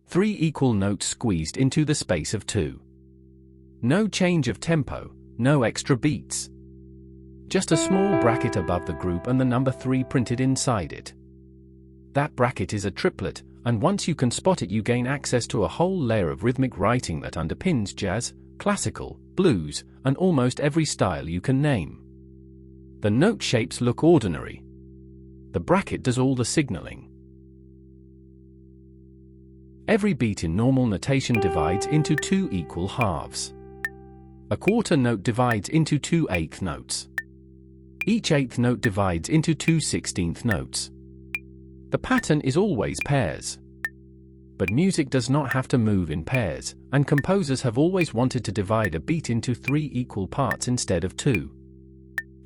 3 equal notes squeezed into the space of 2. No change of tempo, no extra beats. Just a small bracket above the group and the number 3 printed inside it. That bracket is a triplet, and once you can spot it, you gain access to a whole layer of rhythmic writing that underpins jazz, classical, blues, and almost every style you can name. The note shapes look ordinary. The bracket does all the signaling. Every beat in normal notation divides into 2 equal halves. A quarter note divides into 2 eighth notes. Each eighth note divides into 2 16th notes. The pattern is always pairs. But music does not have to move in pairs, and composers have always wanted to divide a beat into 3 equal parts instead of 2.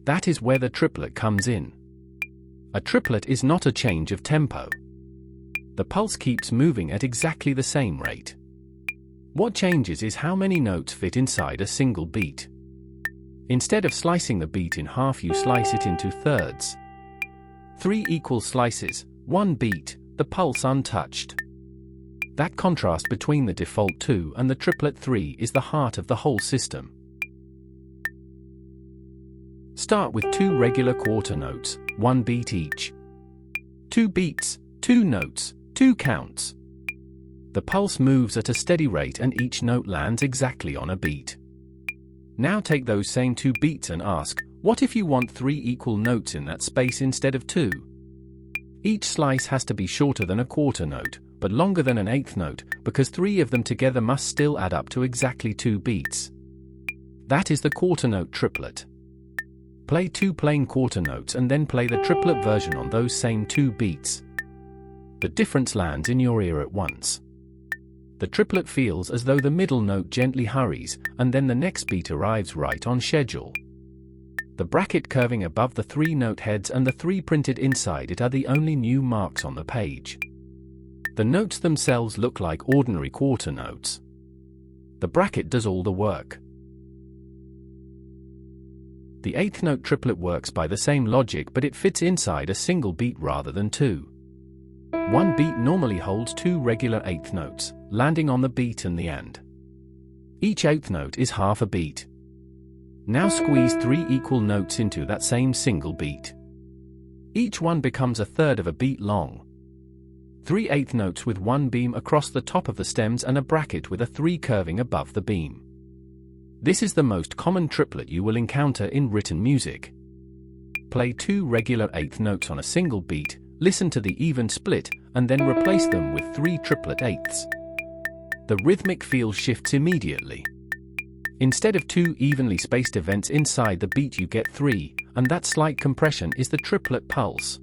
That is where the triplet comes in. A triplet is not a change of tempo. The pulse keeps moving at exactly the same rate. What changes is how many notes fit inside a single beat. Instead of slicing the beat in half, you slice it into thirds. 3 equal slices, 1 beat, the pulse untouched. That contrast between the default 2 and the triplet 3 is the heart of the whole system. Start with 2 regular quarter notes, 1 beat each. 2 beats, 2 notes, 2 counts. The pulse moves at a steady rate and each note lands exactly on a beat. Now take those same 2 beats and ask, what if you want 3 equal notes in that space instead of 2? Each slice has to be shorter than a quarter note, but longer than an eighth note, because 3 of them together must still add up to exactly 2 beats. That is the quarter note triplet. Play 2 plain quarter notes and then play the triplet version on those same 2 beats. The difference lands in your ear at once. The triplet feels as though the middle note gently hurries, and then the next beat arrives right on schedule. The bracket curving above the 3 note heads and the 3 printed inside it are the only new marks on the page. The notes themselves look like ordinary quarter notes. The bracket does all the work. The eighth note triplet works by the same logic, but it fits inside a single beat rather than 2. 1 beat normally holds 2 regular eighth notes, landing on the beat and the and. Each eighth note is half a beat. Now squeeze 3 equal notes into that same single beat. Each one becomes a third of a beat long. 3 eighth notes with 1 beam across the top of the stems and a bracket with a 3 curving above the beam. This is the most common triplet you will encounter in written music. Play 2 regular eighth notes on a single beat, listen to the even split, and then replace them with 3 triplet eighths. The rhythmic feel shifts immediately. Instead of 2 evenly spaced events inside the beat, you get 3, and that slight compression is the triplet pulse.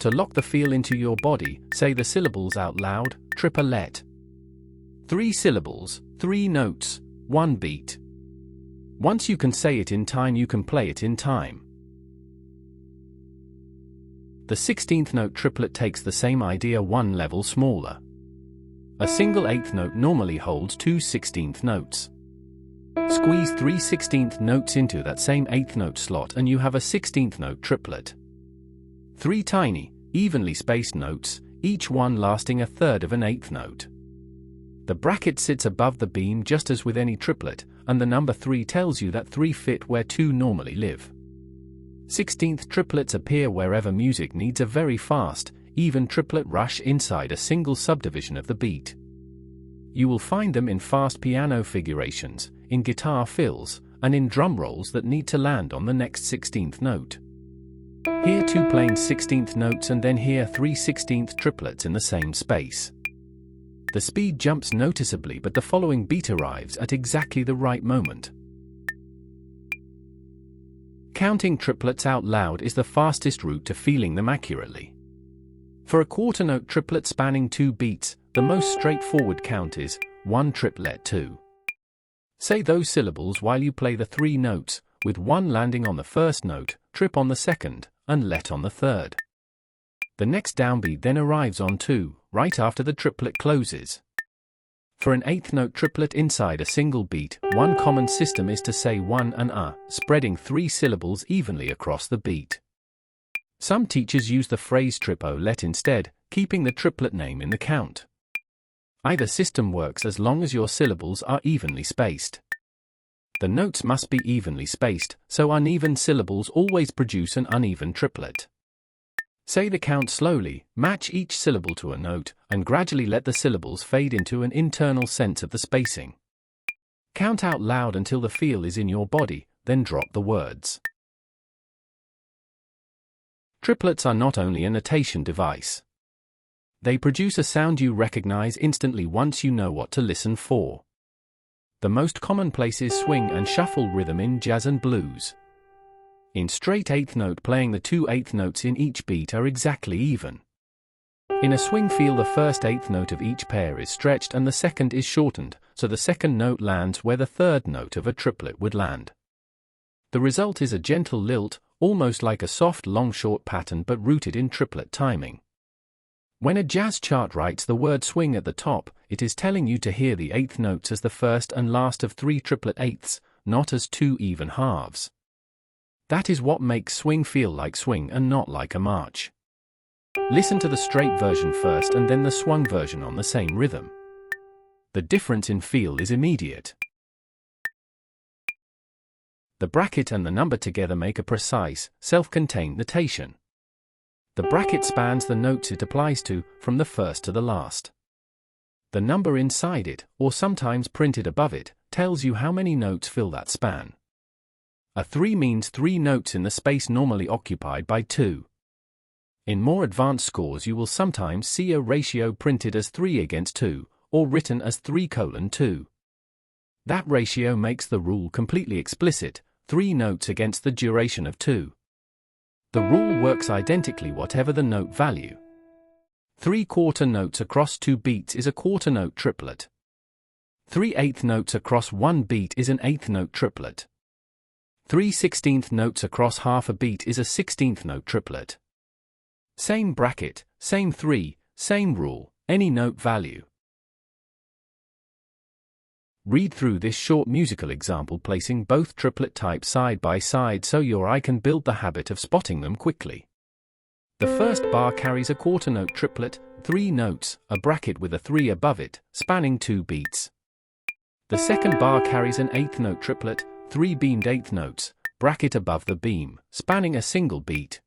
To lock the feel into your body, say the syllables out loud: triplet. 3 syllables, 3 notes, 1 beat. Once you can say it in time, you can play it in time. The 16th note triplet takes the same idea 1 level smaller. A single eighth note normally holds 2 16th notes. Squeeze 3 16th notes into that same eighth note slot and you have a 16th note triplet. 3 tiny, evenly spaced notes, each one lasting a third of an eighth note. The bracket sits above the beam just as with any triplet, and the number 3 tells you that 3 fit where 2 normally live. 16th triplets appear wherever music needs a very fast, even triplet rush inside a single subdivision of the beat. You will find them in fast piano figurations, in guitar fills, and in drum rolls that need to land on the next 16th note. Here 2 plain 16th notes and then here 3 16th triplets in the same space. The speed jumps noticeably, but the following beat arrives at exactly the right moment. Counting triplets out loud is the fastest route to feeling them accurately. For a quarter note triplet spanning 2 beats, the most straightforward count is 1 triplet 2. Say those syllables while you play the 3 notes, with 1 landing on the first note, trip on the second, and let on the third. The next downbeat then arrives on 2, right after the triplet closes. For an eighth note triplet inside a single beat, one common system is to say 1 and spreading 3 syllables evenly across the beat. Some teachers use the phrase triplet instead, keeping the triplet name in the count. Either system works as long as your syllables are evenly spaced. The notes must be evenly spaced, so uneven syllables always produce an uneven triplet. Say the count slowly, match each syllable to a note, and gradually let the syllables fade into an internal sense of the spacing. Count out loud until the feel is in your body, then drop the words. Triplets are not only a notation device. They produce a sound you recognize instantly once you know what to listen for. The most commonplace is swing and shuffle rhythm in jazz and blues. In straight eighth note playing, the two eighth notes in each beat are exactly even. In a swing feel, the first eighth note of each pair is stretched and the second is shortened, so the second note lands where the third note of a triplet would land. The result is a gentle lilt, almost like a soft long-short pattern but rooted in triplet timing. When a jazz chart writes the word swing at the top, it is telling you to hear the eighth notes as the first and last of three triplet eighths, not as two even halves. That is what makes swing feel like swing and not like a march. Listen to the straight version first and then the swung version on the same rhythm. The difference in feel is immediate. The bracket and the number together make a precise, self-contained notation. The bracket spans the notes it applies to, from the first to the last. The number inside it, or sometimes printed above it, tells you how many notes fill that span. A 3 means 3 notes in the space normally occupied by 2. In more advanced scores you will sometimes see a ratio printed as 3:2, or written as 3:2. That ratio makes the rule completely explicit, 3 notes against the duration of 2. The rule works identically whatever the note value. 3 quarter notes across 2 beats is a quarter note triplet. 3 eighth notes across 1 beat is an eighth note triplet. 3 16th notes across half a beat is a 16th note triplet. Same bracket, same 3, same rule, any note value. Read through this short musical example placing both triplet types side by side so your eye can build the habit of spotting them quickly. The first bar carries a quarter note triplet, 3 notes, a bracket with a 3 above it, spanning 2 beats. The second bar carries an eighth note triplet, 3 beamed eighth notes, bracket above the beam, spanning a single beat.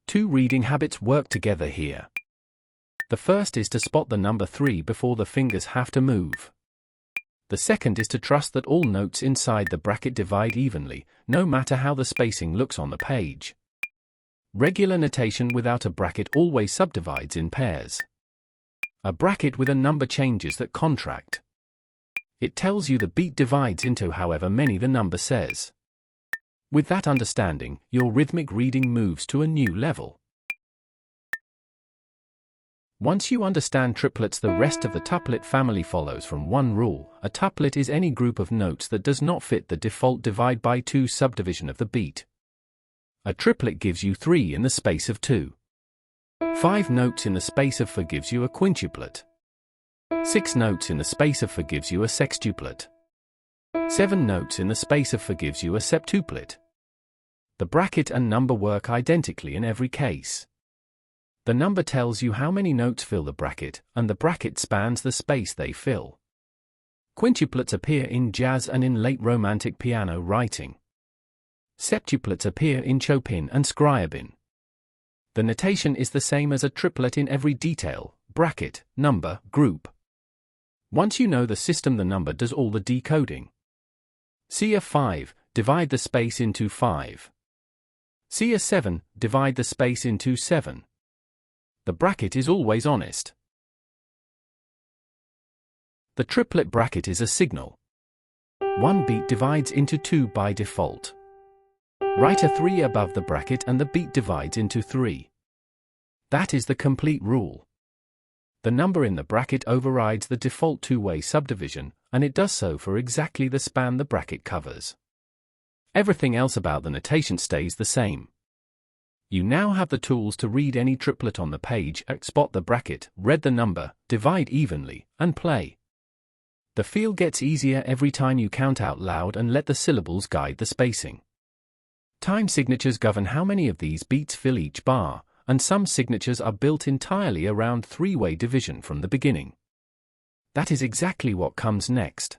2 reading habits work together here. The first is to spot the number 3 before the fingers have to move. The second is to trust that all notes inside the bracket divide evenly, no matter how the spacing looks on the page. Regular notation without a bracket always subdivides in pairs. A bracket with a number changes that contract. It tells you the beat divides into however many the number says. With that understanding, your rhythmic reading moves to a new level. Once you understand triplets, the rest of the tuplet family follows from one rule. A tuplet is any group of notes that does not fit the default divide by 2 subdivision of the beat. A triplet gives you 3 in the space of 2. 5 notes in the space of 4 gives you a quintuplet. 6 notes in the space of 4 gives you a sextuplet. 7 notes in the space of 4 gives you a septuplet. The bracket and number work identically in every case. The number tells you how many notes fill the bracket, and the bracket spans the space they fill. Quintuplets appear in jazz and in late Romantic piano writing. Septuplets appear in Chopin and Scriabin. The notation is the same as a triplet in every detail: bracket, number, group. Once you know the system, the number does all the decoding. See a 5, divide the space into 5. See a 7, divide the space into 7. The bracket is always honest. The triplet bracket is a signal. 1 beat divides into 2 by default. Write a 3 above the bracket and the beat divides into 3. That is the complete rule. The number in the bracket overrides the default 2-way subdivision, and it does so for exactly the span the bracket covers. Everything else about the notation stays the same. You now have the tools to read any triplet on the page, spot the bracket, read the number, divide evenly, and play. The feel gets easier every time you count out loud and let the syllables guide the spacing. Time signatures govern how many of these beats fill each bar, and some signatures are built entirely around 3-way division from the beginning. That is exactly what comes next.